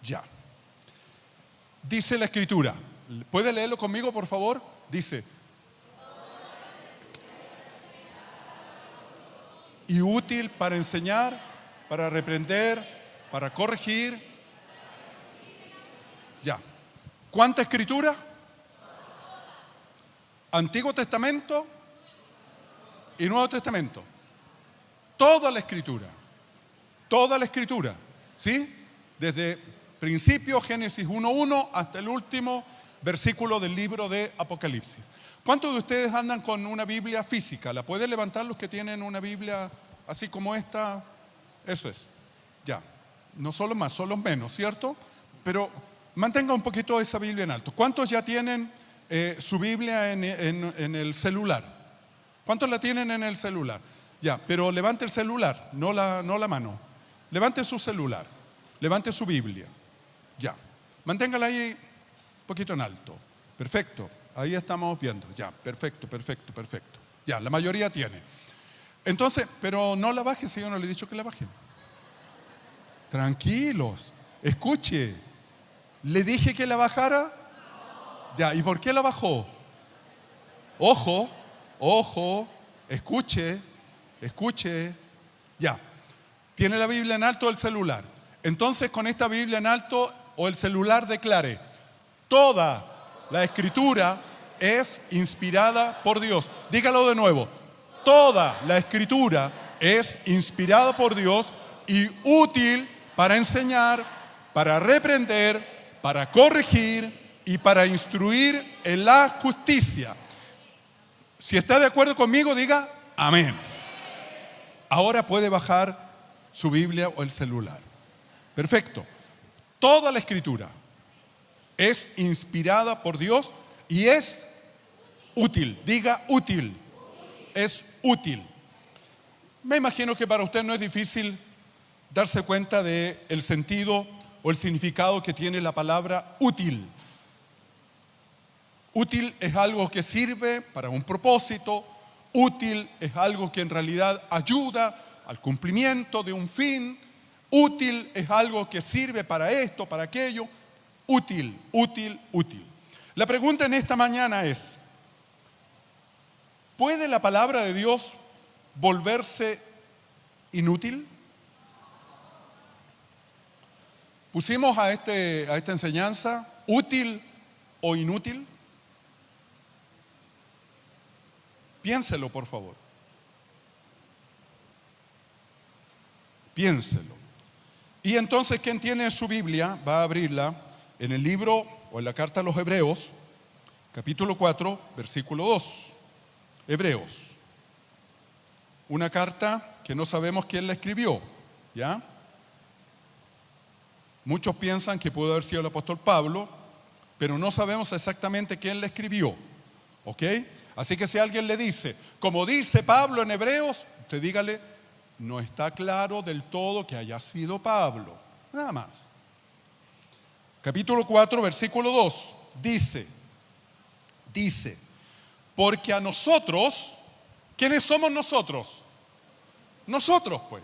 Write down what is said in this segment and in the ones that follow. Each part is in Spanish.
Ya. Dice la Escritura. ¿Puede leerlo conmigo, por favor? Dice: y útil para enseñar, para reprender, para corregir. Ya. ¿Cuánta Escritura? Antiguo Testamento y Nuevo Testamento. Toda la Escritura. Toda la Escritura. ¿Sí? Desde principio, Génesis 1:1, hasta el último versículo del libro de Apocalipsis. ¿Cuántos de ustedes andan con una Biblia física? ¿La pueden levantar los que tienen una Biblia así como esta? Eso es. Ya. No son los más, son los menos, ¿cierto? Pero mantenga un poquito esa Biblia en alto. ¿Cuántos ya tienen su Biblia en el celular? ¿Cuántos la tienen en el celular? Ya, pero levante el celular, no la mano. Levante su celular, levante su Biblia. Ya, manténgala ahí un poquito en alto. Perfecto, ahí estamos viendo. Ya, perfecto. Ya, la mayoría tiene. Entonces, pero no la baje, si yo no le he dicho que la baje. Tranquilos, escuche. ¿Le dije que la bajara? Ya, ¿y por qué la bajó? Ojo, escuche. Ya, tiene la Biblia en alto o el celular. Entonces, con esta Biblia en alto o el celular declare: toda la Escritura es inspirada por Dios. Dígalo de nuevo: toda la Escritura es inspirada por Dios y útil para enseñar, para reprender, para corregir y para instruir en la justicia. Si está de acuerdo conmigo, diga amén. Ahora puede bajar su Biblia o el celular. Perfecto. Toda la Escritura es inspirada por Dios y es útil. Diga útil. Es útil. Me imagino que para usted no es difícil darse cuenta del sentido o el significado que tiene la palabra útil. Útil es algo que sirve para un propósito. Útil es algo que en realidad ayuda al cumplimiento de un fin. Útil es algo que sirve para esto, para aquello. Útil. La pregunta en esta mañana es: ¿puede la palabra de Dios volverse inútil? Pusimos a esta enseñanza útil o inútil. Piénselo, por favor. Piénselo. Y entonces, ¿quién tiene su Biblia? Va a abrirla en el libro o en la carta a los Hebreos, capítulo 4, versículo 2. Hebreos. Una carta que no sabemos quién la escribió, ¿ya? Muchos piensan que pudo haber sido el apóstol Pablo, pero no sabemos exactamente quién la escribió, ¿ok? Así que si alguien le dice, como dice Pablo en Hebreos, usted dígale: no está claro del todo que haya sido Pablo. Nada más. Capítulo 4, versículo 2, dice, porque a nosotros, ¿quiénes somos nosotros? Nosotros, pues.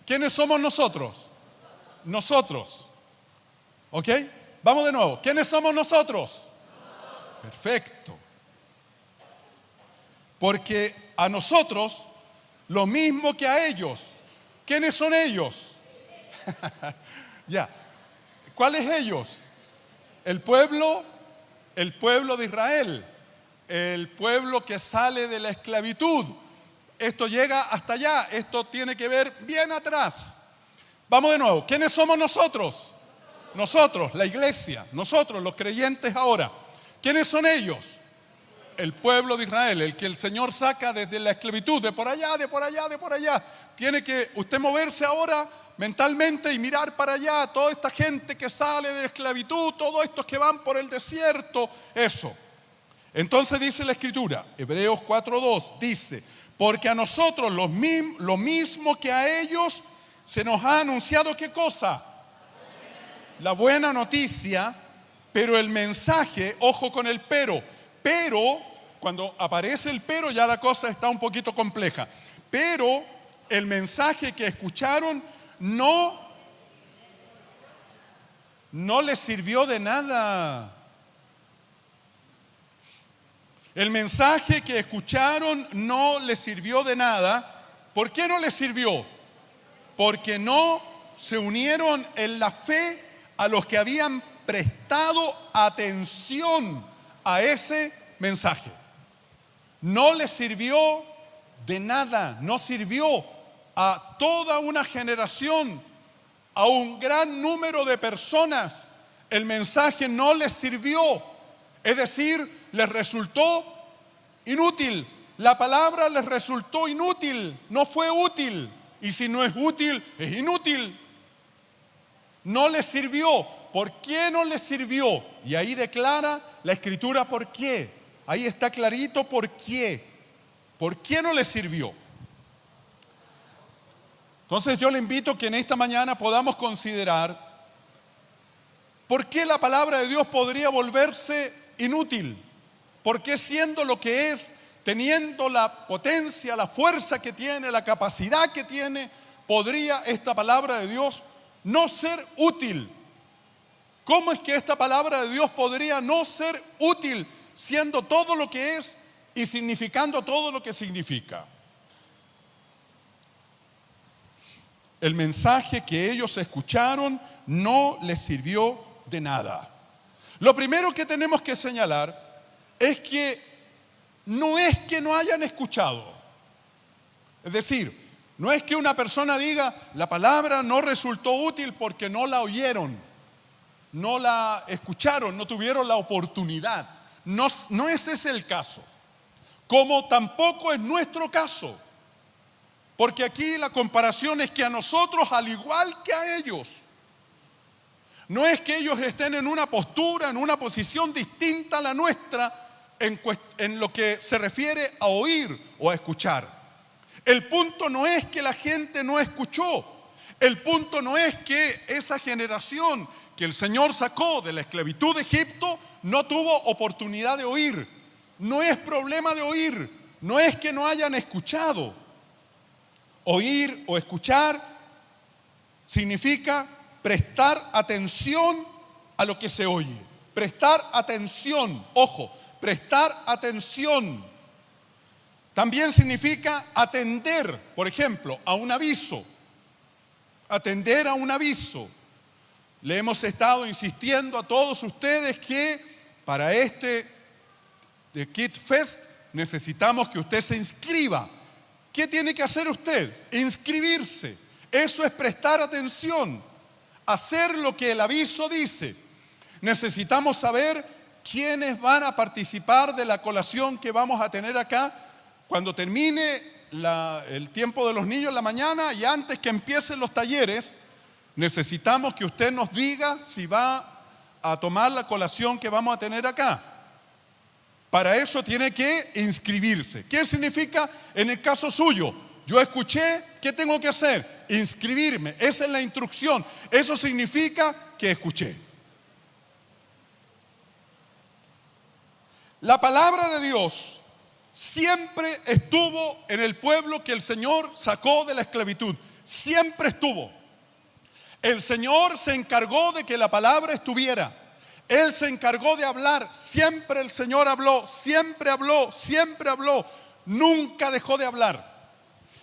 ¿Quiénes somos nosotros? Nosotros. ¿Ok? Vamos de nuevo. ¿Quiénes somos nosotros? Perfecto. Porque a nosotros, lo mismo que a ellos. ¿Quiénes son ellos? Ya. ¿Cuáles ellos? El pueblo de Israel. El pueblo que sale de la esclavitud. Esto llega hasta allá. Esto tiene que ver bien atrás. Vamos de nuevo. ¿Quiénes somos nosotros? Nosotros, la iglesia. Nosotros, los creyentes ahora. ¿Quiénes son ellos? El pueblo de Israel, el que el Señor saca desde la esclavitud, de por allá. Tiene que usted moverse ahora mentalmente y mirar para allá, toda esta gente que sale de la esclavitud, todos estos que van por el desierto, eso. Entonces dice la Escritura, Hebreos 4:2, dice: porque a nosotros lo mismo que a ellos se nos ha anunciado, ¿qué cosa? La buena noticia, pero el mensaje, ojo con el pero, cuando aparece el pero ya la cosa está un poquito compleja. Pero el mensaje que escucharon no no les sirvió de nada. El mensaje que escucharon no les sirvió de nada. ¿Por qué no les sirvió? Porque no se unieron en la fe a los que habían prestado atención a ese mensaje. No les sirvió de nada, no sirvió a toda una generación, a un gran número de personas. El mensaje no les sirvió, es decir, les resultó inútil. La palabra les resultó inútil, no fue útil. Y si no es útil, es inútil. No les sirvió. ¿Por qué no les sirvió? Y ahí declara la Escritura por qué. Ahí está clarito por qué. ¿Por qué no les sirvió? Entonces yo le invito a que en esta mañana podamos considerar por qué la palabra de Dios podría volverse inútil. ¿Por qué, siendo lo que es, teniendo la potencia, la fuerza que tiene, la capacidad que tiene, podría esta palabra de Dios no ser útil? ¿Cómo es que esta palabra de Dios podría no ser útil, siendo todo lo que es y significando todo lo que significa? El mensaje que ellos escucharon no les sirvió de nada. Lo primero que tenemos que señalar es que no hayan escuchado. Es decir, no es que una persona diga, la palabra no resultó útil porque no la oyeron, no la escucharon, no tuvieron la oportunidad. No es ese el caso. Como tampoco es nuestro caso. Porque aquí la comparación es que a nosotros, al igual que a ellos, no es que ellos estén en una postura, en una posición distinta a la nuestra en lo que se refiere a oír o a escuchar. El punto no es que la gente no escuchó. El punto no es que esa generación que el Señor sacó de la esclavitud de Egipto no tuvo oportunidad de oír. No es problema de oír, no es que no hayan escuchado. Oír o escuchar significa prestar atención a lo que se oye. Prestar atención, ojo, prestar atención. También significa atender, por ejemplo, a un aviso. Atender a un aviso. Le hemos estado insistiendo a todos ustedes que para de Kids Fest necesitamos que usted se inscriba. ¿Qué tiene que hacer usted? Inscribirse. Eso es prestar atención, hacer lo que el aviso dice. Necesitamos saber quiénes van a participar de la colación que vamos a tener acá cuando termine el tiempo de los niños en la mañana y antes que empiecen los talleres. Necesitamos que usted nos diga si va a tomar la colación que vamos a tener acá. Para eso tiene que inscribirse. ¿Qué significa en el caso suyo? Yo escuché, ¿qué tengo que hacer? Inscribirme. Esa es la instrucción. Eso significa que escuché. La palabra de Dios siempre estuvo en el pueblo que el Señor sacó de la esclavitud. Siempre estuvo. El Señor se encargó de que la palabra estuviera. Él se encargó de hablar. Siempre el Señor habló, siempre habló, siempre habló. Nunca dejó de hablar.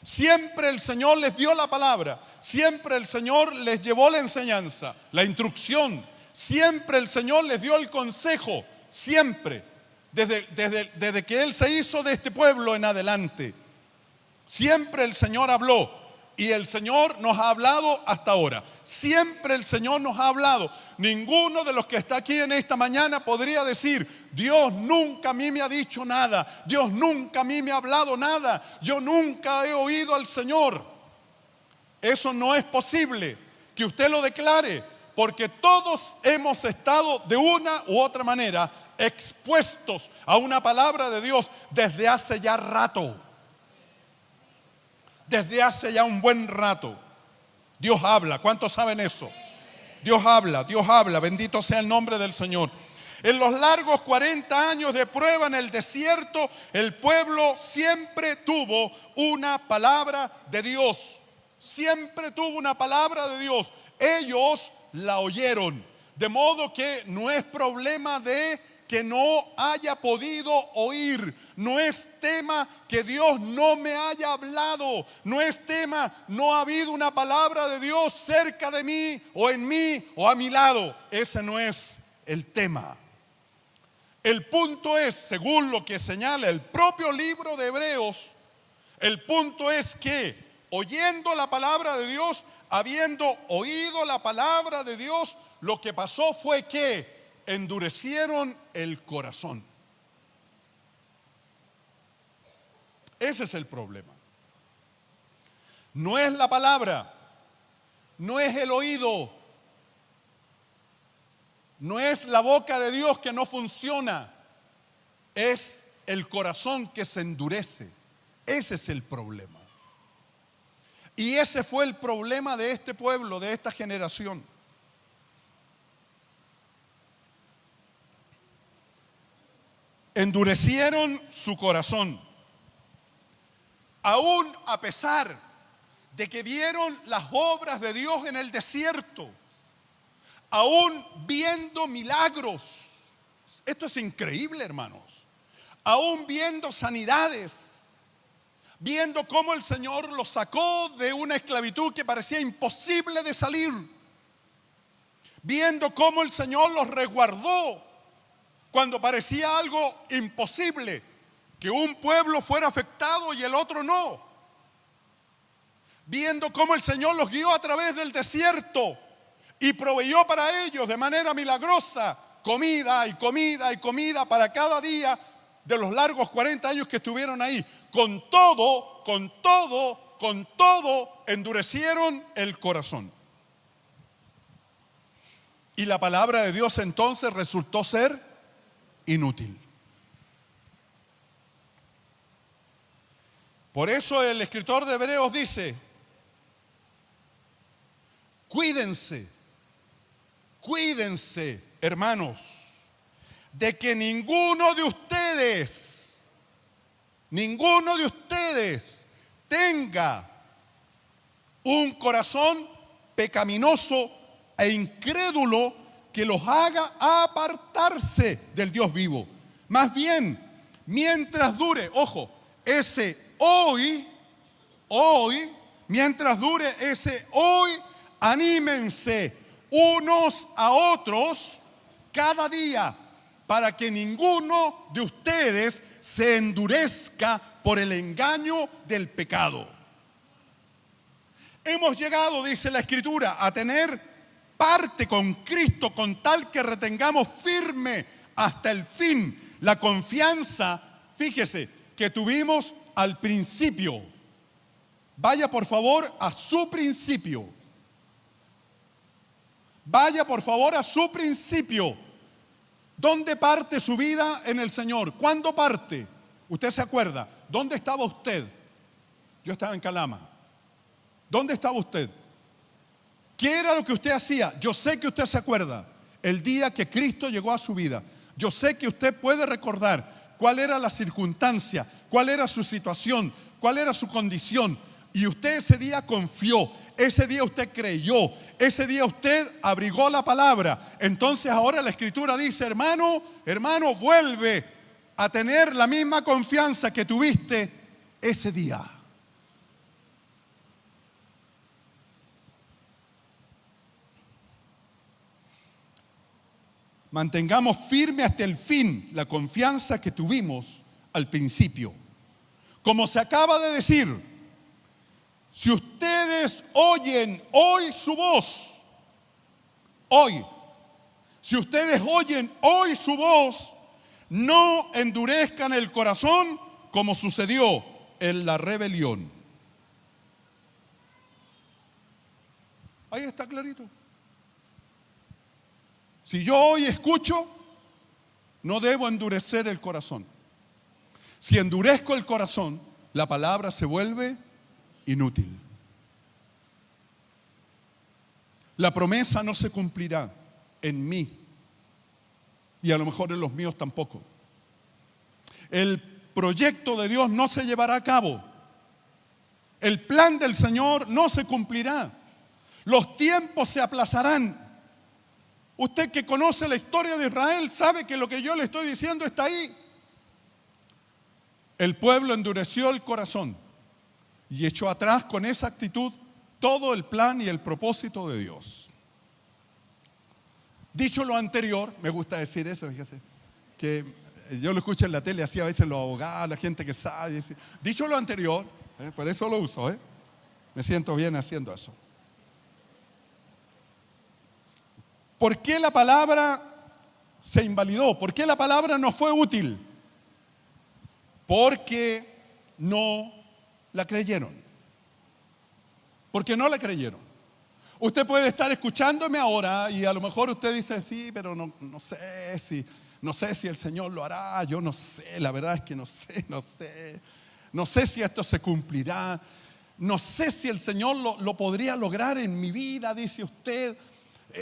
Siempre el Señor les dio la palabra. Siempre el Señor les llevó la enseñanza, la instrucción. Siempre el Señor les dio el consejo. Siempre. Desde que Él se hizo de este pueblo en adelante. Siempre el Señor habló. Y el Señor nos ha hablado hasta ahora. Siempre el Señor nos ha hablado. Ninguno de los que está aquí en esta mañana podría decir, Dios nunca a mí me ha dicho nada. Dios nunca a mí me ha hablado nada. Yo nunca he oído al Señor. Eso no es posible que usted lo declare, porque todos hemos estado de una u otra manera expuestos a una palabra de Dios desde hace ya rato. Desde hace ya un buen rato. Dios habla. ¿Cuántos saben eso? Dios habla. Bendito sea el nombre del Señor. En los largos 40 años de prueba en el desierto, el pueblo siempre tuvo una palabra de Dios. Siempre tuvo una palabra de Dios. Ellos la oyeron, De modo que no es problema de que no haya podido oír, no es tema que Dios no me haya hablado, no es tema, no ha habido una palabra de Dios cerca de mí o a mi lado. Ese no es el tema. El punto es, según lo que señala el propio libro de Hebreos, el punto es que oyendo la palabra de Dios, habiendo oído la palabra de Dios, lo que pasó fue que endurecieron el corazón. Ese es el problema. No es la palabra, no es el oído, no es la boca de Dios que no funciona, es el corazón que se endurece. Ese es el problema. Y ese fue el problema de este pueblo, de esta generación. Endurecieron su corazón, aún a pesar de que vieron las obras de Dios en el desierto, aún viendo milagros. Esto es increíble, hermanos. Aún viendo sanidades, viendo cómo el Señor los sacó de una esclavitud que parecía imposible de salir, viendo cómo el Señor los resguardó cuando parecía algo imposible, que un pueblo fuera afectado y el otro no. Viendo cómo el Señor los guió a través del desierto y proveyó para ellos de manera milagrosa comida y comida y comida para cada día de los largos 40 años que estuvieron ahí. Con todo, endurecieron el corazón. Y la palabra de Dios entonces resultó ser inútil. Por eso el escritor de Hebreos dice: cuídense, hermanos, de que ninguno de ustedes tenga un corazón pecaminoso e incrédulo que los haga apartarse del Dios vivo. Más bien, mientras dure, ojo, ese hoy, mientras dure ese hoy, anímense unos a otros cada día, para que ninguno de ustedes se endurezca por el engaño del pecado. Hemos llegado, dice la Escritura, a tener parte con Cristo, con tal que retengamos firme hasta el fin la confianza, fíjese, que tuvimos al principio. Vaya por favor a su principio. Vaya por favor a su principio. ¿Dónde parte su vida en el Señor? ¿Cuándo parte? ¿Usted se acuerda? ¿Dónde estaba usted? Yo estaba en Calama. ¿Dónde estaba usted? ¿Qué era lo que usted hacía? Yo sé que usted se acuerda. El día que Cristo llegó a su vida. Yo sé que usted puede recordar cuál era la circunstancia, cuál era su situación, cuál era su condición. Y usted ese día confió, ese día usted creyó, ese día usted abrigó la palabra. Entonces ahora la Escritura dice: hermano, vuelve a tener la misma confianza que tuviste ese día. Mantengamos firme hasta el fin la confianza que tuvimos al principio. Como se acaba de decir, si ustedes oyen hoy su voz, si ustedes oyen hoy su voz, no endurezcan el corazón como sucedió en la rebelión. Ahí está clarito. Si yo hoy escucho, no debo endurecer el corazón. Si endurezco el corazón, la palabra se vuelve inútil. La promesa no se cumplirá en mí y a lo mejor en los míos tampoco. El proyecto de Dios no se llevará a cabo. El plan del Señor no se cumplirá. Los tiempos se aplazarán. Usted que conoce la historia de Israel sabe que lo que yo le estoy diciendo está ahí. El pueblo endureció el corazón y echó atrás con esa actitud todo el plan y el propósito de Dios. Dicho lo anterior, me gusta decir eso, fíjese, que yo lo escucho en la tele, así a veces los abogados, la gente que sabe. Dicho lo anterior, por eso lo uso, me siento bien haciendo eso. ¿Por qué la palabra se invalidó? ¿Por qué la palabra no fue útil? Porque no la creyeron. Porque no la creyeron. Usted puede estar escuchándome ahora y a lo mejor usted dice, sí, pero no sé si el Señor lo hará, yo no sé, la verdad es que no sé si esto se cumplirá, no sé si el Señor lo podría lograr en mi vida, dice usted.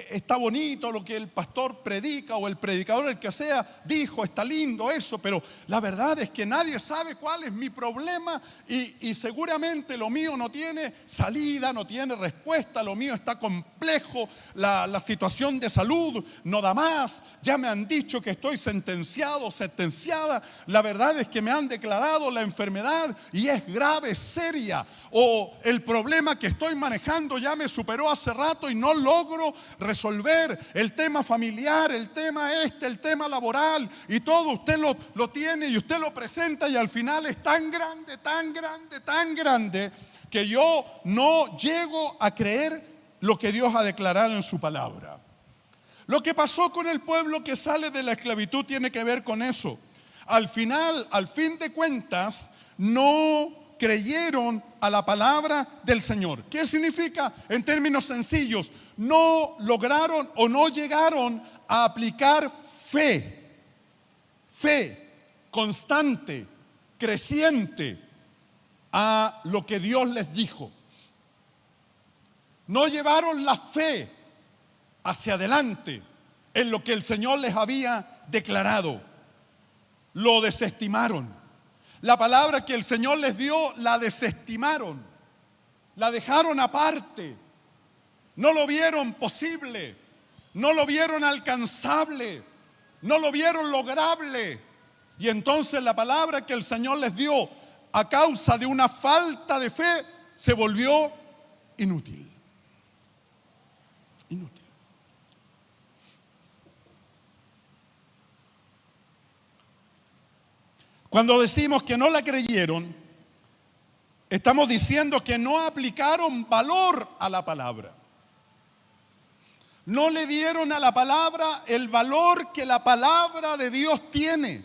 Está bonito lo que el pastor predica o el predicador, el que sea, dijo, está lindo eso, pero la verdad es que nadie sabe cuál es mi problema y seguramente lo mío no tiene salida, no tiene respuesta, lo mío está complejo, la situación de salud no da más, ya me han dicho que estoy sentenciado, sentenciada, la verdad es que me han declarado la enfermedad y es grave, seria, o el problema que estoy manejando ya me superó hace rato y no logro resolver el tema familiar, el tema el tema laboral y todo usted lo tiene y usted lo presenta y al final es tan grande, tan grande, tan grande que yo no llego a creer lo que Dios ha declarado en su palabra. Lo que pasó con el pueblo que sale de la esclavitud tiene que ver con eso. Al final, al fin de cuentas, no creyeron a la palabra del Señor. ¿Qué significa? En términos sencillos, no lograron o no llegaron a aplicar fe constante, creciente a lo que Dios les dijo. No llevaron la fe hacia adelante en lo que el Señor les había declarado. Lo desestimaron. La palabra que el Señor les dio la desestimaron, la dejaron aparte, no lo vieron posible, no lo vieron alcanzable, no lo vieron lograble. Y entonces la palabra que el Señor les dio a causa de una falta de fe se volvió inútil. Inútil. Cuando decimos que no la creyeron, estamos diciendo que no aplicaron valor a la palabra. No le dieron a la palabra el valor que la palabra de Dios tiene.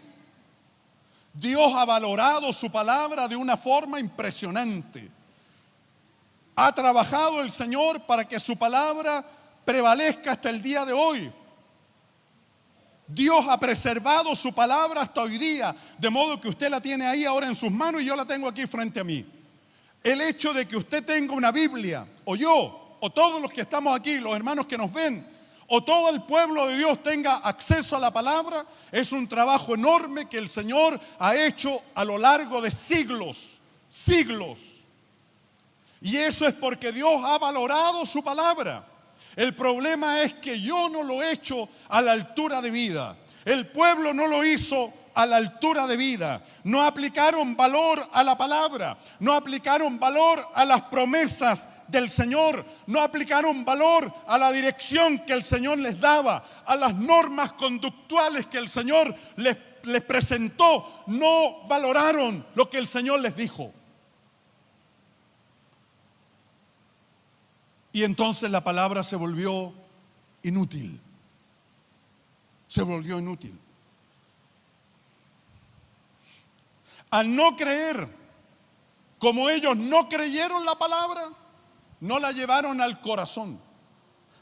Dios ha valorado su palabra de una forma impresionante. Ha trabajado el Señor para que su palabra prevalezca hasta el día de hoy. Dios ha preservado su palabra hasta hoy día, de modo que usted la tiene ahí ahora en sus manos y yo la tengo aquí frente a mí. El hecho de que usted tenga una Biblia, o yo, o todos los que estamos aquí, los hermanos que nos ven, o todo el pueblo de Dios tenga acceso a la palabra, es un trabajo enorme que el Señor ha hecho a lo largo de siglos. Y eso es porque Dios ha valorado su palabra. El problema es que yo no lo he hecho a la altura de vida. El pueblo no lo hizo a la altura de vida. No aplicaron valor a la palabra. No aplicaron valor a las promesas del Señor. No aplicaron valor a la dirección que el Señor les daba, a las normas conductuales que el Señor les presentó. No valoraron lo que el Señor les dijo. Y entonces la palabra se volvió inútil. Se volvió inútil. Al no creer, como ellos no creyeron la palabra, no la llevaron al corazón.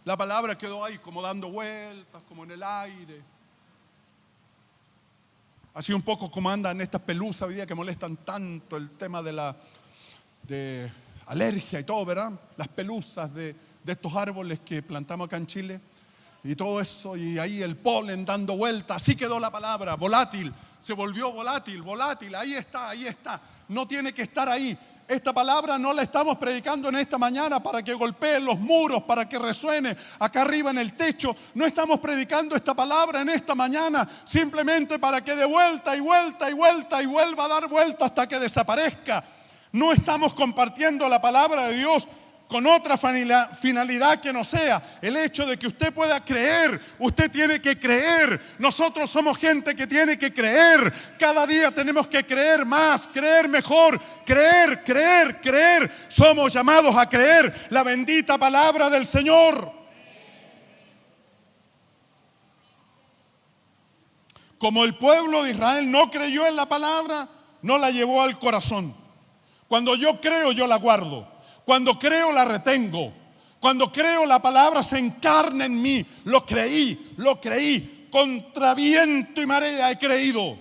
La palabra quedó ahí como dando vueltas, como en el aire. Así un poco como andan estas pelusas hoy día que molestan tanto, el tema de alergia y todo, ¿verdad? Las pelusas de estos árboles que plantamos acá en Chile y todo eso, y ahí el polen dando vueltas. Así quedó la palabra, volátil, se volvió volátil, ahí está, no tiene que estar ahí. Esta palabra no la estamos predicando en esta mañana para que golpee los muros, para que resuene acá arriba en el techo. No estamos predicando esta palabra en esta mañana simplemente para que dé vuelta y vuelta y vuelta y vuelva a dar vuelta hasta que desaparezca. No estamos compartiendo la palabra de Dios con otra finalidad que no sea el hecho de que usted pueda creer. Usted tiene que creer. Nosotros somos gente que tiene que creer. Cada día tenemos que creer más, creer mejor, creer, creer, creer. Somos llamados a creer la bendita palabra del Señor. Como el pueblo de Israel no creyó en la palabra, no la llevó al corazón. Cuando yo creo, yo la guardo. Cuando creo, la retengo. Cuando creo, la palabra se encarna en mí. Lo creí. Contra viento y marea he creído.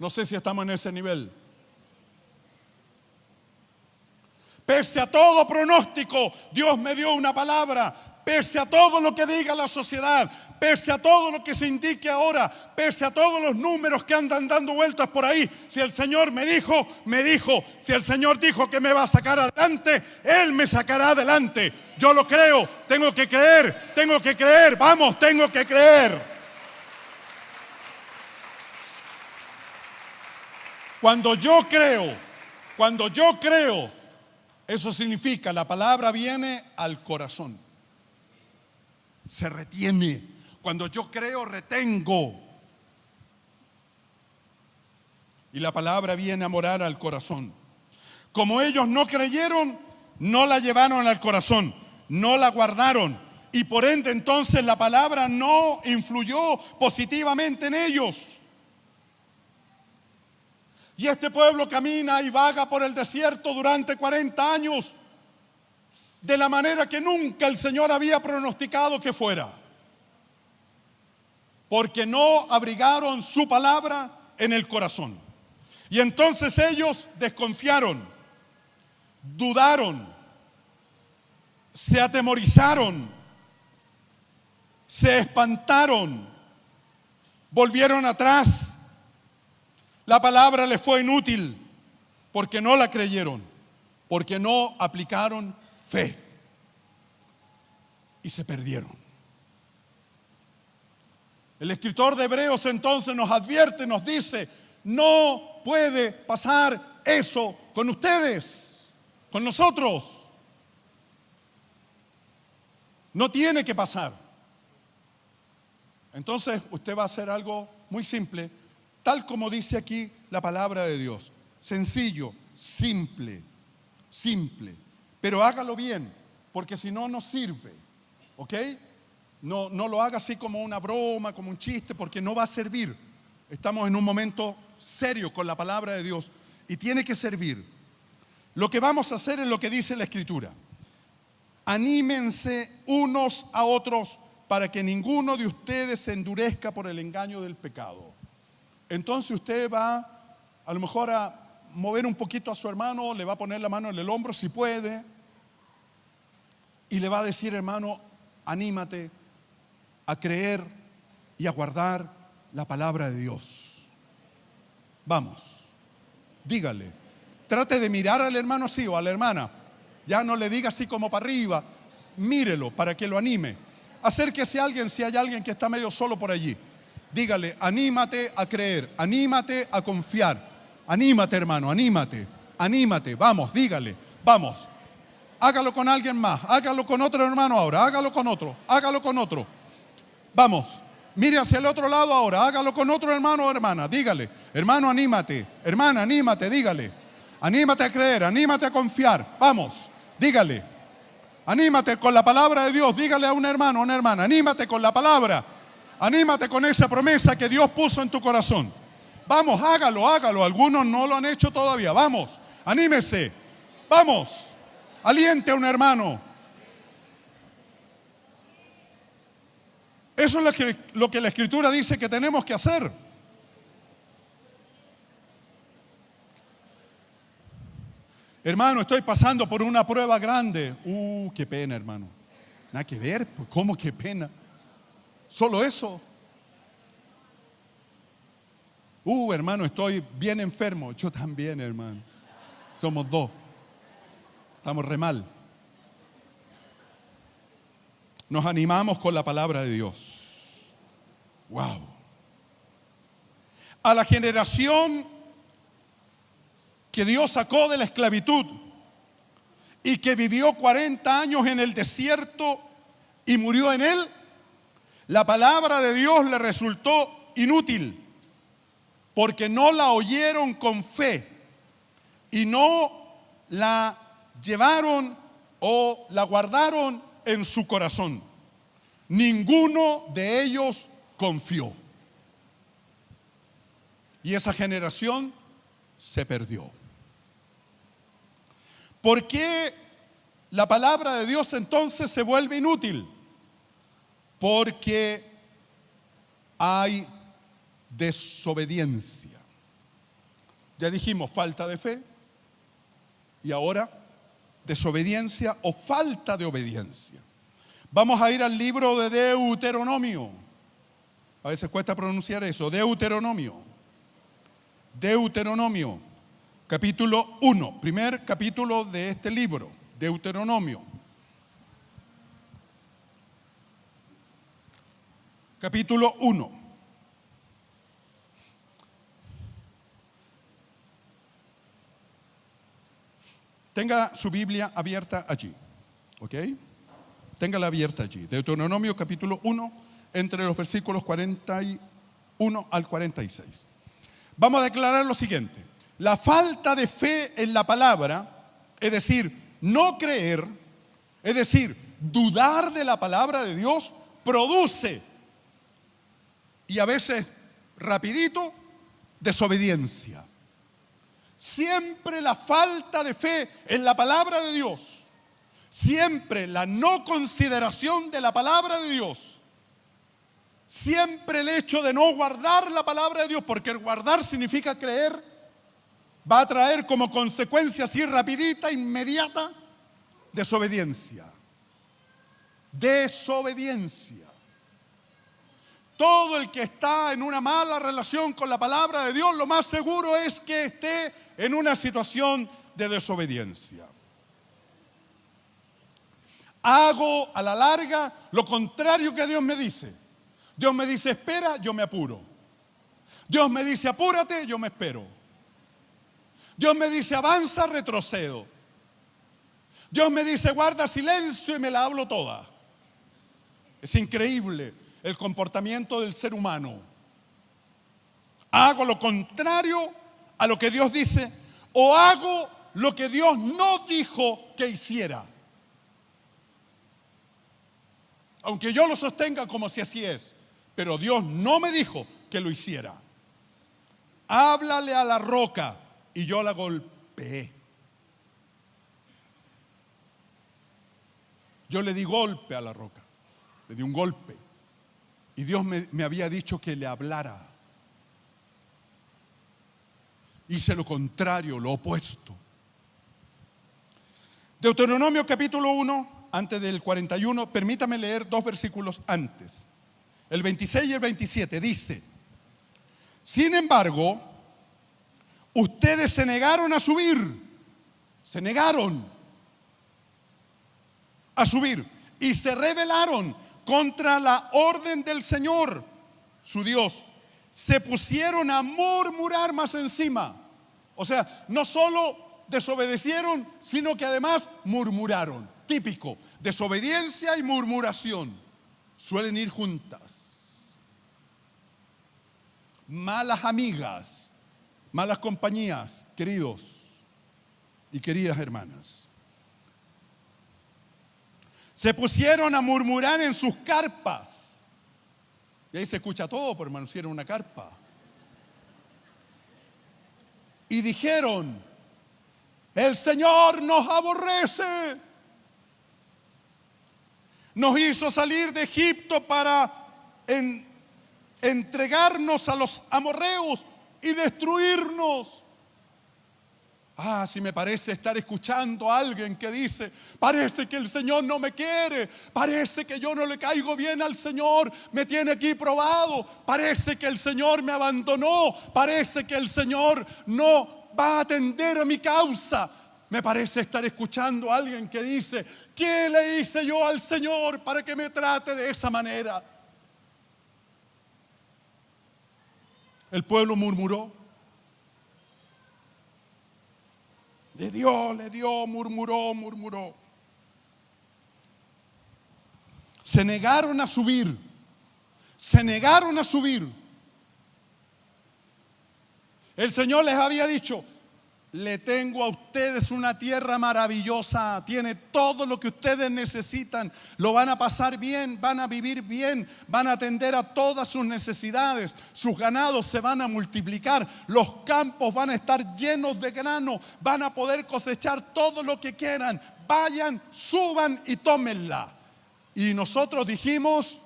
No sé si estamos en ese nivel. Pese a todo pronóstico, Dios me dio una palabra. Pese a todo lo que diga la sociedad, pese a todo lo que se indique ahora, pese a todos los números que andan dando vueltas por ahí, si el Señor me dijo, me dijo. Si el Señor dijo que me va a sacar adelante, Él me sacará adelante. Yo lo creo, tengo que creer, vamos, tengo que creer. Cuando yo creo, eso significa la palabra viene al corazón. Se retiene. Cuando yo creo, retengo. Y la palabra viene a morar al corazón. Como ellos no creyeron, no la llevaron al corazón, no la guardaron. Y por ende entonces la palabra no influyó positivamente en ellos. Y este pueblo camina y vaga por el desierto durante 40 años. De la manera que nunca el Señor había pronosticado que fuera. Porque no abrigaron su palabra en el corazón. Y entonces ellos desconfiaron, dudaron, se atemorizaron, se espantaron, volvieron atrás. La palabra les fue inútil porque no la creyeron, porque no aplicaron fe y se perdieron. El escritor de Hebreos entonces nos advierte, nos dice: no puede pasar eso con ustedes, con nosotros. No tiene que pasar. Entonces usted va a hacer algo muy simple, tal como dice aquí la palabra de Dios. Sencillo, simple, simple. Pero hágalo bien, porque si no, no sirve. ¿Ok? No lo haga así como una broma, como un chiste, porque no va a servir. Estamos en un momento serio con la palabra de Dios y tiene que servir. Lo que vamos a hacer es lo que dice la Escritura. Anímense unos a otros para que ninguno de ustedes se endurezca por el engaño del pecado. Entonces usted va a lo mejor a mover un poquito a su hermano, le va a poner la mano en el hombro si puede y le va a decir: hermano, anímate a creer y a guardar la palabra de Dios. Vamos, dígale. Trate de mirar al hermano así o a la hermana. Ya no le diga así como para arriba. Mírelo para que lo anime. Acérquese a alguien si hay alguien que está medio solo por allí. Dígale: anímate a creer, anímate a confiar. Anímate, hermano, anímate, anímate. Vamos, dígale, vamos. Hágalo con alguien más, hágalo con otro hermano ahora, hágalo con otro, hágalo con otro. Vamos, mire hacia el otro lado ahora, hágalo con otro hermano o hermana. Dígale: hermano, anímate, hermana, anímate, dígale. Anímate a creer, anímate a confiar. Vamos, dígale. Anímate con la palabra de Dios. Dígale a un hermano o una hermana: anímate con la palabra. Anímate con esa promesa que Dios puso en tu corazón. Vamos, hágalo, hágalo. Algunos no lo han hecho todavía. Vamos, anímese. Vamos, aliente a un hermano. Eso es lo que la Escritura dice que tenemos que hacer. Hermano, estoy pasando por una prueba grande. Qué pena, hermano. Nada que ver, pues, ¿cómo qué pena? Solo eso. Hermano, estoy bien enfermo. Yo también, hermano. Somos dos. Estamos re mal. Nos animamos con la palabra de Dios. Wow. A la generación que Dios sacó de la esclavitud y que vivió 40 años en el desierto y murió en él, la palabra de Dios le resultó inútil porque no la oyeron con fe y no la llevaron o la guardaron en su corazón. Ninguno de ellos confió. Y esa generación se perdió. ¿Por qué la palabra de Dios entonces se vuelve inútil? Porque hay desobediencia. Ya dijimos falta de fe y ahora desobediencia o falta de obediencia. Vamos a ir al libro de Deuteronomio. A veces cuesta pronunciar eso. Deuteronomio, capítulo 1, primer capítulo de este libro, Deuteronomio. Capítulo 1. Tenga su Biblia abierta allí, ¿ok? Téngala abierta allí. Deuteronomio capítulo 1, entre los versículos 41 al 46. Vamos a declarar lo siguiente. La falta de fe en la palabra, es decir, no creer, es decir, dudar de la palabra de Dios, produce, y a veces rapidito, desobediencia. Siempre la falta de fe en la palabra de Dios, siempre la no consideración de la palabra de Dios, siempre el hecho de no guardar la palabra de Dios, porque el guardar significa creer, va a traer como consecuencia así rapidita, inmediata, desobediencia. Desobediencia. Todo el que está en una mala relación con la palabra de Dios, lo más seguro es que esté en una situación de desobediencia. Hago a la larga lo contrario que Dios me dice. Dios me dice espera, yo me apuro. Dios me dice apúrate, yo me espero. Dios me dice avanza, retrocedo. Dios me dice guarda silencio y me la hablo toda. Es increíble el comportamiento del ser humano. Hago lo contrario a lo que Dios dice o hago lo que Dios no dijo que hiciera. Aunque yo lo sostenga como si así es, pero Dios no me dijo que lo hiciera. Háblale a la roca y yo la golpeé. Yo le di golpe a la roca, le di un golpe. Y Dios me había dicho que le hablara. Hice lo contrario, lo opuesto. Deuteronomio capítulo 1, antes del 41, permítame leer 2 versículos antes. El 26 y el 27 dice: sin embargo, ustedes se negaron a subir. Se negaron a subir y se rebelaron contra la orden del Señor, su Dios. Se pusieron a murmurar más encima. O sea, no solo desobedecieron, sino que además murmuraron. Típico, desobediencia y murmuración suelen ir juntas. Malas amigas, malas compañías, queridos y queridas hermanas. Se pusieron a murmurar en sus carpas. Y ahí se escucha todo, por hermano, si era una carpa. Y dijeron: el Señor nos aborrece. Nos hizo salir de Egipto para entregarnos a los amorreos y destruirnos. Si me parece estar escuchando a alguien que dice: parece que el Señor no me quiere, parece que yo no le caigo bien al Señor, me tiene aquí probado, parece que el Señor me abandonó, parece que el Señor no va a atender a mi causa. Me parece estar escuchando a alguien que dice: ¿qué le hice yo al Señor para que me trate de esa manera? El pueblo murmuró. Le dio, murmuró. Se negaron a subir. El Señor les había dicho: le tengo a ustedes una tierra maravillosa, tiene todo lo que ustedes necesitan, lo van a pasar bien, van a vivir bien, van a atender a todas sus necesidades, sus ganados se van a multiplicar, los campos van a estar llenos de grano, van a poder cosechar todo lo que quieran, vayan, suban y tómenla. Y nosotros dijimos: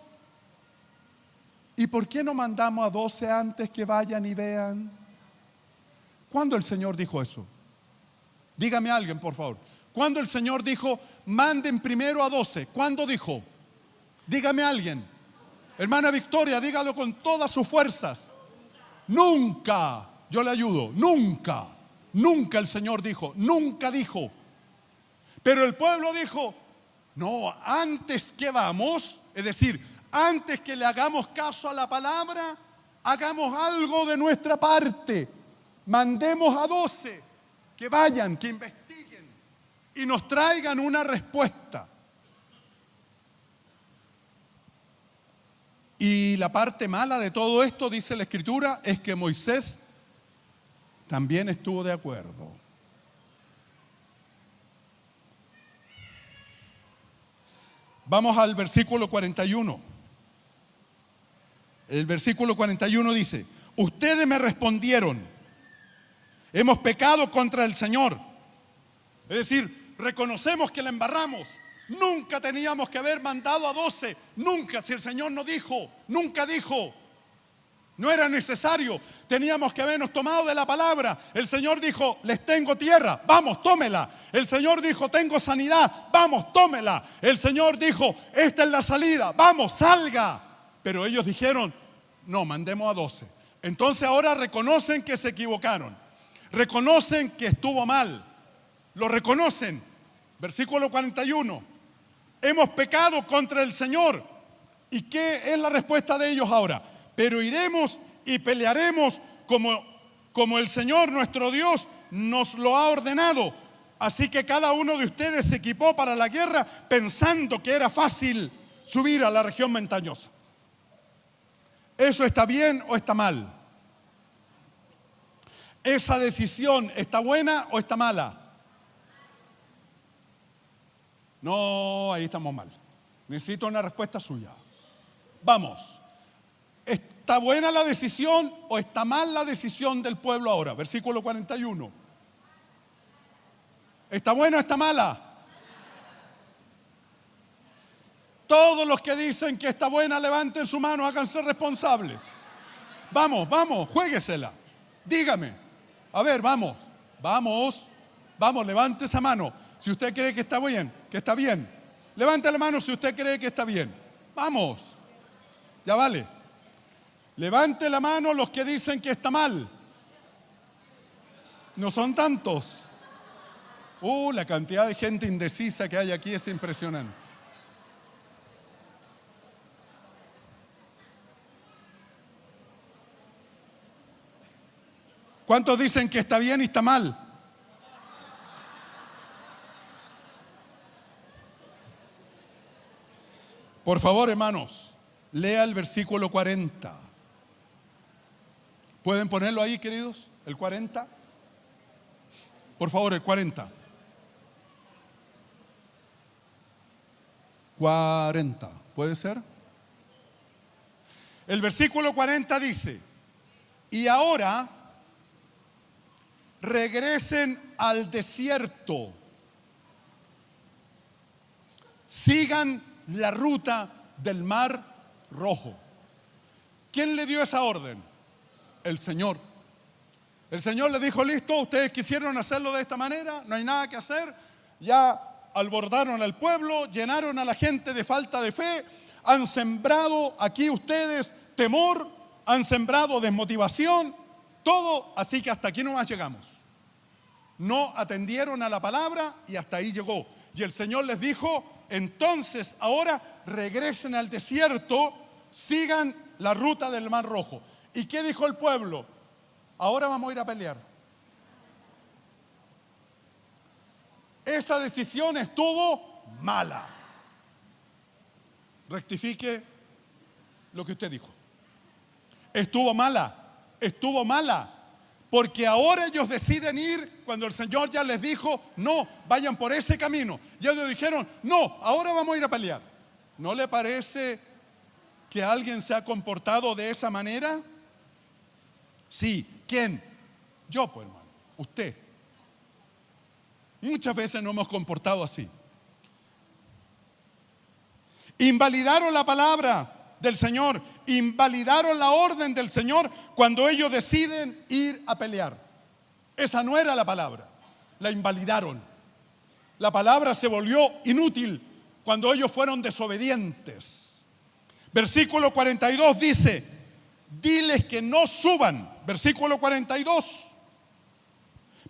¿y por qué no mandamos a 12 antes que vayan y vean? ¿Cuándo el Señor dijo eso? Dígame alguien, por favor. ¿Cuándo el Señor dijo: manden primero a 12? ¿Cuándo dijo? Dígame alguien. Hermana Victoria, dígalo con todas sus fuerzas. Nunca. Yo le ayudo. Nunca. Nunca el Señor dijo. Nunca dijo. Pero el pueblo dijo: no, antes que vamos, es decir, antes que le hagamos caso a la palabra, hagamos algo de nuestra parte. Mandemos a 12 que vayan, que investiguen y nos traigan una respuesta. Y la parte mala de todo esto, dice la Escritura, es que Moisés también estuvo de acuerdo. Vamos al versículo 41. El versículo 41 dice: ustedes me respondieron: hemos pecado contra el Señor. Es decir, reconocemos que la embarramos. Nunca teníamos que haber mandado a 12. Nunca, si el Señor no dijo, nunca dijo. No era necesario. Teníamos que habernos tomado de la palabra. El Señor dijo: les tengo tierra, vamos, tómela. El Señor dijo: tengo sanidad, vamos, tómela. El Señor dijo: esta es la salida, vamos, salga. Pero ellos dijeron: no, mandemos a 12. Entonces ahora reconocen que se equivocaron. Reconocen que estuvo mal. Lo reconocen. Versículo 41. Hemos pecado contra el Señor. ¿Y qué es la respuesta de ellos ahora? Pero iremos y pelearemos como el Señor nuestro Dios nos lo ha ordenado. Así que cada uno de ustedes se equipó para la guerra pensando que era fácil subir a la región montañosa. ¿Eso está bien o está mal? ¿Esa decisión está buena o está mala? No, ahí estamos mal. Necesito una respuesta suya. Vamos. ¿Está buena la decisión o está mal la decisión del pueblo ahora? Versículo 41. ¿Está buena o está mala? Todos los que dicen que está buena, levanten su mano, háganse responsables. Vamos, juéguesela. Dígame. A ver, vamos, levante esa mano. Si usted cree que está bien, levante la mano si usted cree que está bien. Vamos, ya vale. Levante la mano los que dicen que está mal. No son tantos. La cantidad de gente indecisa que hay aquí es impresionante. ¿Cuántos dicen que está bien y está mal? Por favor, hermanos, lea el versículo 40. ¿Pueden ponerlo ahí, queridos? ¿El 40? Por favor, el 40. 40, ¿puede ser? El versículo 40 dice: y ahora regresen al desierto, sigan la ruta del Mar Rojo. ¿Quién le dio esa orden? El Señor. El Señor le dijo: listo, ustedes quisieron hacerlo de esta manera, no hay nada que hacer. Ya albordaron al pueblo, llenaron a la gente de falta de fe, han sembrado aquí ustedes temor, han sembrado desmotivación, todo, así que hasta aquí nomás llegamos. no atendieron a la palabra y hasta ahí llegó. Y el Señor les dijo, entonces ahora regresen al desierto, sigan la ruta del Mar Rojo. ¿Y qué dijo el pueblo? Ahora vamos a ir a pelear. Esa decisión estuvo mala. Rectifique lo que usted dijo. Estuvo mala, porque ahora ellos deciden ir cuando el Señor ya les dijo, no, vayan por ese camino. Y ellos dijeron, no, ahora vamos a ir a pelear. ¿No le parece que alguien se ha comportado de esa manera? Sí, ¿quién? Yo, pues, hermano, usted. Muchas veces nos hemos comportado así. Invalidaron la palabra del Señor, invalidaron la orden del Señor cuando ellos deciden ir a pelear. Esa no era la palabra, la invalidaron. La palabra se volvió inútil cuando ellos fueron desobedientes. Versículo 42 dice, diles que no suban. Versículo 42.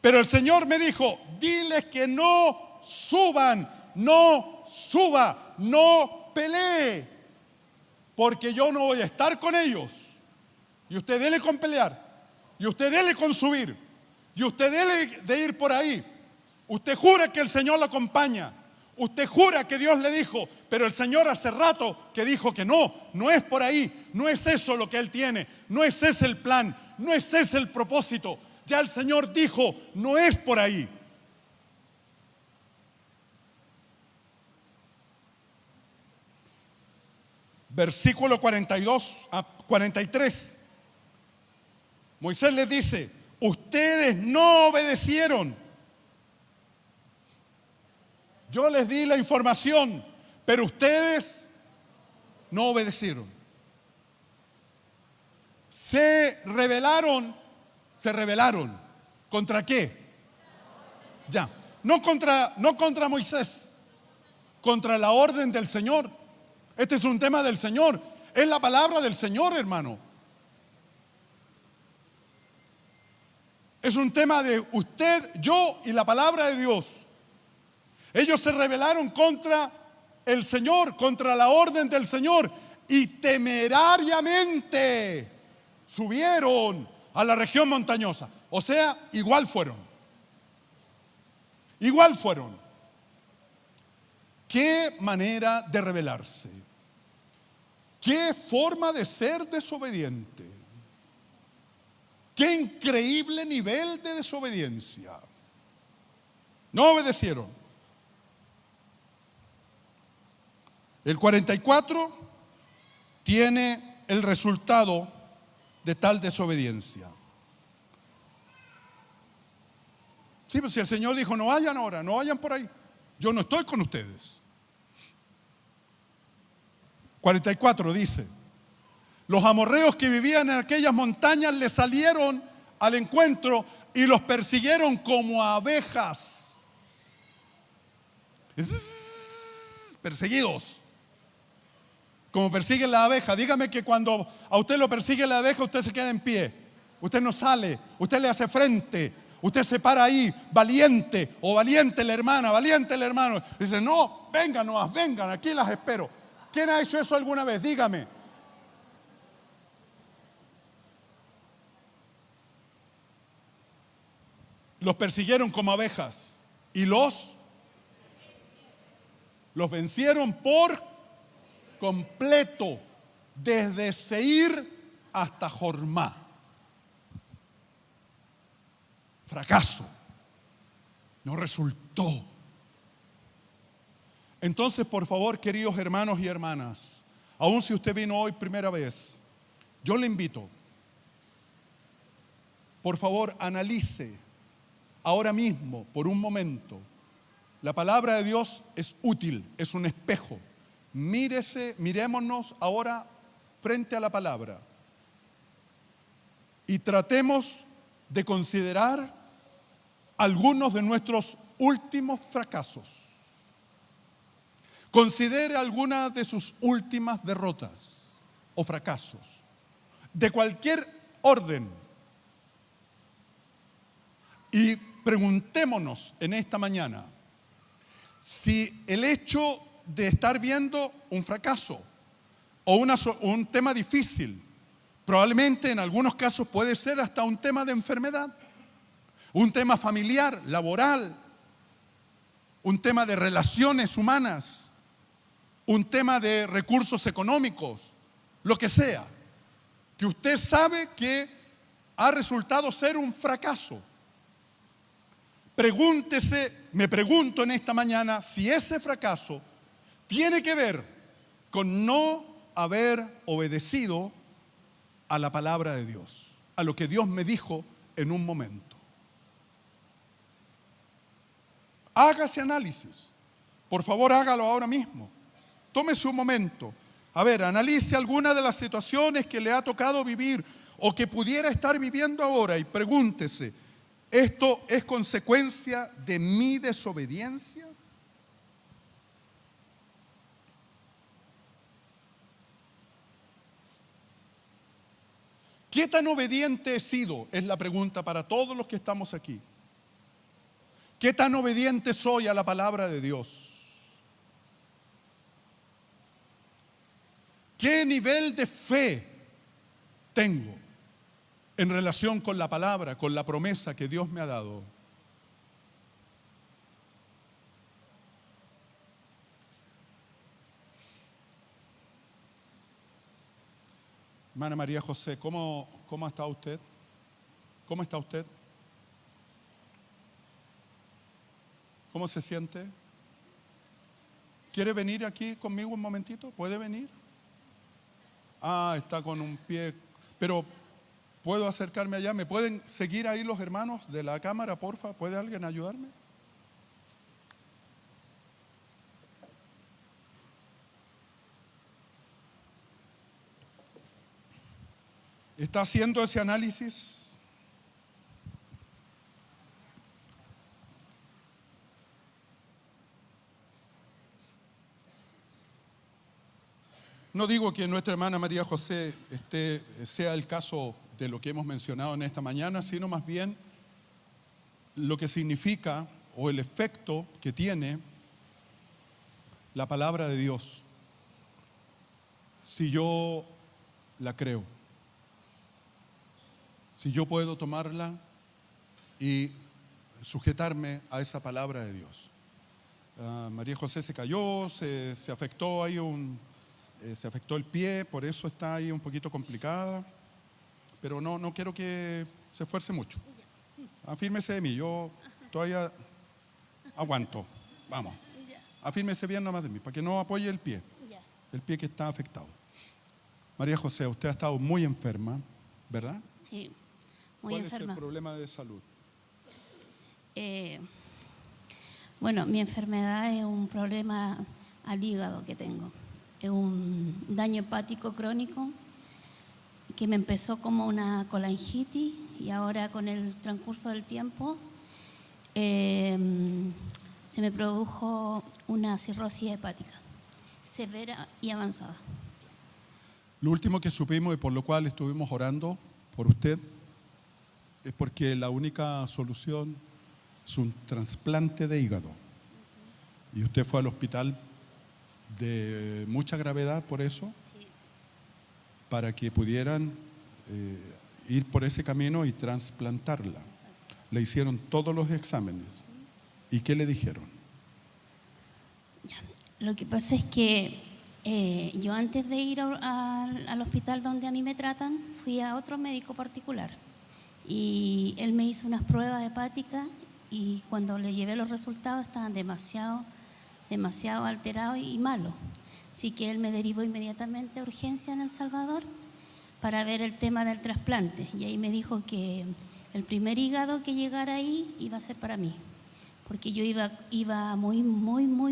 Pero el Señor me dijo, diles que no suban, no suba, no pelee, porque yo no voy a estar con ellos. Y usted dele con pelear, y usted dele con subir, y usted dele de ir por ahí. Usted jura que el Señor lo acompaña, usted jura que Dios le dijo, pero el Señor hace rato que dijo que no, no es por ahí, no es eso lo que Él tiene, no es ese el plan, no es ese el propósito. Ya el Señor dijo, no es por ahí. Versículo 42 a 43. Moisés les dice, ustedes no obedecieron. Yo les di la información, pero ustedes no obedecieron. Se rebelaron. ¿Contra qué? Ya, no contra Moisés, contra la orden del Señor. Este es un tema del Señor, es la palabra del Señor, hermano. Es un tema de usted, yo y la palabra de Dios. Ellos se rebelaron contra el Señor, contra la orden del Señor, y temerariamente subieron a la región montañosa. O sea, igual fueron. ¿Qué manera de rebelarse? ¿Qué forma de ser desobediente? ¡Qué increíble nivel de desobediencia! No obedecieron. El 44 tiene el resultado de tal desobediencia. Sí, pues si el Señor dijo, no vayan ahora, no vayan por ahí, yo no estoy con ustedes. 44 dice, los amorreos que vivían en aquellas montañas le salieron al encuentro y los persiguieron como abejas. Perseguidos. Como persiguen la abeja. Dígame que cuando a usted lo persigue la abeja, usted se queda en pie. Usted no sale, usted le hace frente. Usted se para ahí, valiente, o valiente la hermana, valiente el hermano. Dice, no, vengan nomás, vengan, aquí las espero. ¿Quién ha hecho eso alguna vez? Dígame. Los persiguieron como abejas y los vencieron por completo, desde Seir hasta Jormá. Fracaso. No resultó. Entonces, por favor, queridos hermanos y hermanas, aun si usted vino hoy primera vez, yo le invito, por favor, analice ahora mismo, por un momento. La palabra de Dios es útil, es un espejo. Mirémonos ahora frente a la palabra y tratemos de considerar algunos de nuestros últimos fracasos. Considere algunas de sus últimas derrotas o fracasos, de cualquier orden. Y preguntémonos en esta mañana si el hecho de estar viendo un fracaso o un tema difícil, probablemente en algunos casos puede ser hasta un tema de enfermedad, un tema familiar, laboral, un tema de relaciones humanas, un tema de recursos económicos, lo que sea, que usted sabe que ha resultado ser un fracaso. Pregúntese, me pregunto en esta mañana, si ese fracaso tiene que ver con no haber obedecido a la palabra de Dios, a lo que Dios me dijo en un momento. Haga ese análisis. Por favor, hágalo ahora mismo. Tómese un momento. A ver, analice alguna de las situaciones que le ha tocado vivir o que pudiera estar viviendo ahora y pregúntese, ¿esto es consecuencia de mi desobediencia? ¿Qué tan obediente he sido? Es la pregunta para todos los que estamos aquí. ¿Qué tan obediente soy a la palabra de Dios? ¿Qué nivel de fe tengo en relación con la palabra, con la promesa que Dios me ha dado? Hermana María José, ¿cómo está usted? ¿Cómo está usted? ¿Cómo se siente? ¿Quiere venir aquí conmigo un momentito? ¿Puede venir? Ah, está con un pie, pero ¿puedo acercarme allá? ¿Me pueden seguir ahí los hermanos de la cámara, porfa? ¿Puede alguien ayudarme? ¿Está haciendo ese análisis? No digo que nuestra hermana María José sea el caso de lo que hemos mencionado en esta mañana, sino más bien lo que significa o el efecto que tiene la palabra de Dios si yo la creo, si yo puedo tomarla y sujetarme a esa palabra de Dios. María José se cayó, se afectó ahí se afectó el pie, por eso está ahí un poquito complicada, pero no quiero que se esfuerce mucho. Afírmese de mí, yo todavía aguanto. Vamos, afírmese bien nomás de mí, para que no apoye el pie que está afectado. María José, usted ha estado muy enferma, ¿verdad? Sí, muy enferma. ¿Cuál es el problema de salud? Bueno, mi enfermedad es un problema al hígado que tengo. Es un daño hepático crónico que me empezó como una colangitis y ahora con el transcurso del tiempo se me produjo una cirrosis hepática severa y avanzada. Lo último que supimos y por lo cual estuvimos orando por usted es porque la única solución es un trasplante de hígado. Y usted fue al hospital de mucha gravedad por eso, Sí. para que pudieran ir por ese camino y trasplantarla. Exacto. Le hicieron todos los exámenes. ¿Y qué le dijeron? Lo que pasa es que yo antes de ir al hospital donde a mí me tratan, fui a otro médico particular y él me hizo unas pruebas hepáticas y cuando le llevé los resultados estaban demasiado alterados y malos. Así que él me derivó inmediatamente a urgencia en El Salvador para ver el tema del trasplante y ahí me dijo que el primer hígado que llegara ahí iba a ser para mí, porque yo iba muy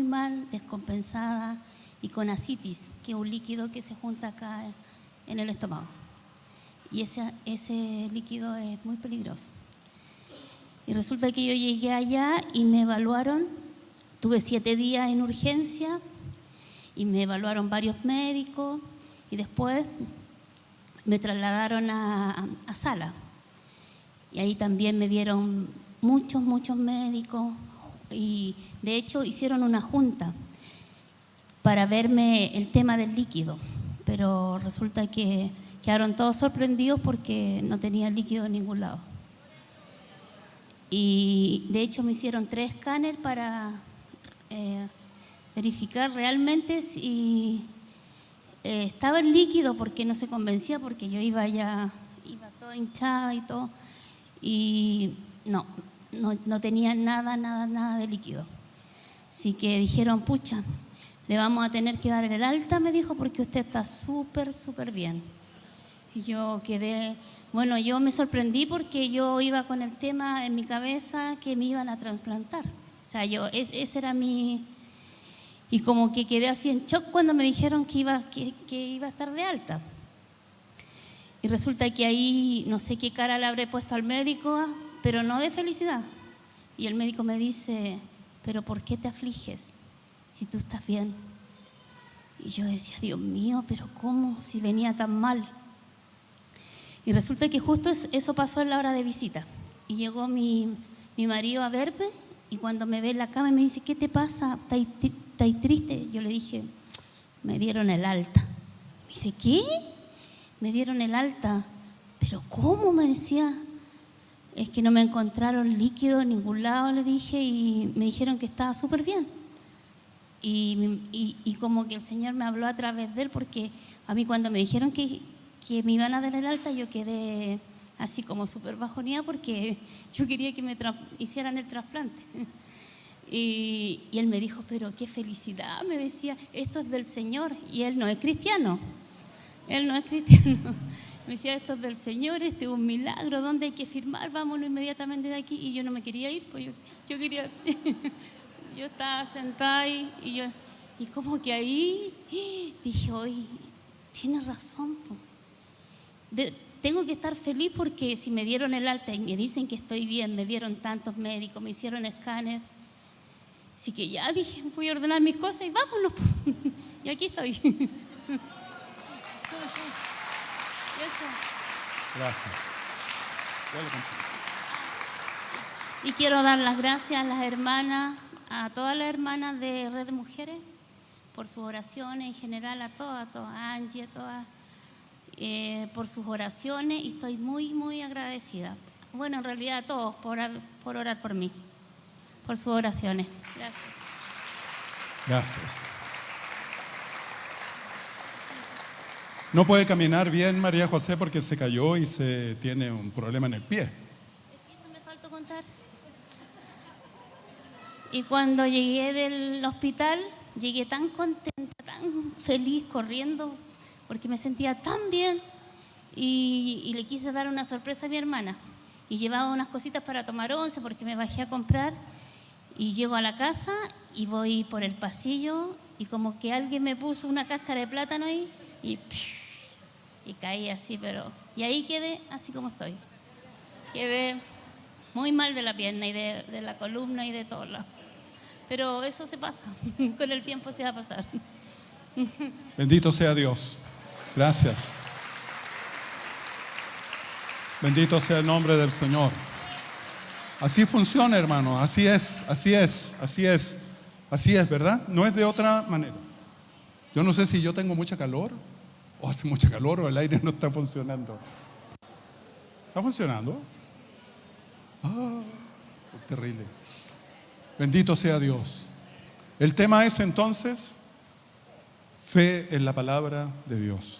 mal, descompensada y con ascitis, que es un líquido que se junta acá en el estómago. Y ese líquido es muy peligroso. Y resulta que yo llegué allá y me evaluaron, tuve 7 días en urgencia y me evaluaron varios médicos y después me trasladaron a sala. Y ahí también me vieron muchos médicos, y de hecho hicieron una junta para verme el tema del líquido, pero resulta que quedaron todos sorprendidos porque no tenía líquido en ningún lado. Y de hecho me hicieron 3 escáneres para verificar realmente si estaba el líquido, porque no se convencía, porque yo iba toda hinchada y todo, y no tenía nada de líquido. Así que dijeron, pucha, le vamos a tener que dar el alta, me dijo, porque usted está súper bien. Y yo quedé, bueno, yo me sorprendí porque yo iba con el tema en mi cabeza que me iban a trasplantar. O sea, ese era mi... Y como que quedé así en shock cuando me dijeron que iba a estar de alta. Y resulta que ahí no sé qué cara le habré puesto al médico, pero no de felicidad. Y el médico me dice, pero ¿por qué te afliges si tú estás bien? Y yo decía, Dios mío, pero ¿cómo? Si venía tan mal. Y resulta que justo eso pasó en la hora de visita. Y llegó mi marido a verme, y cuando me ve en la cama me dice, ¿qué te pasa? ¿Estás triste? Yo le dije, me dieron el alta. Me dice, ¿qué? Me dieron el alta. ¿Pero cómo? Me decía. Es que no me encontraron líquido en ningún lado, le dije, y me dijeron que estaba súper bien. Y como que el Señor me habló a través de él, porque a mí cuando me dijeron que me iban a dar el alta, yo quedé así como súper bajoneada, porque yo quería que me hicieran el trasplante. Y él me dijo, pero qué felicidad, me decía, esto es del Señor, y él no es cristiano. Él no es cristiano. Me decía, esto es del Señor, este es un milagro, ¿dónde hay que firmar? Vámonos inmediatamente de aquí. Y yo no me quería ir, pues yo quería... Yo estaba sentada ahí, y como que ahí dije, oye, tienes razón, tengo que estar feliz, porque si me dieron el alta y me dicen que estoy bien, me vieron tantos médicos, me hicieron escáner, así que ya dije, voy a ordenar mis cosas y vámonos. Y aquí estoy. Gracias. Y quiero dar las gracias a las hermanas, a todas las hermanas de Red de Mujeres, por sus oraciones, en general a todas, a Angie, a todas, por sus oraciones, y estoy muy agradecida. Bueno, en realidad a todos por orar por mí, por sus oraciones. Gracias. Gracias. No puede caminar bien María José porque se cayó y tiene un problema en el pie. Es que eso me faltó contar. Y cuando llegué del hospital, llegué tan contenta, tan feliz, corriendo, porque me sentía tan bien, y le quise dar una sorpresa a mi hermana. Y llevaba unas cositas para tomar once, porque me bajé a comprar, y llego a la casa y voy por el pasillo, y como que alguien me puso una cáscara de plátano ahí, y caí así, y ahí quedé así como estoy. Quedé muy mal de la pierna y de la columna y de todos lados. Pero eso se pasa, con el tiempo se va a pasar. Bendito sea Dios. Gracias. Bendito sea el nombre del Señor. Así funciona, hermano. Así es, ¿verdad? No es de otra manera. Yo no sé si yo tengo mucha calor, o hace mucha calor, o el aire no está funcionando. ¿Está funcionando? Terrible. Bendito sea Dios. El tema es entonces fe en la palabra de Dios.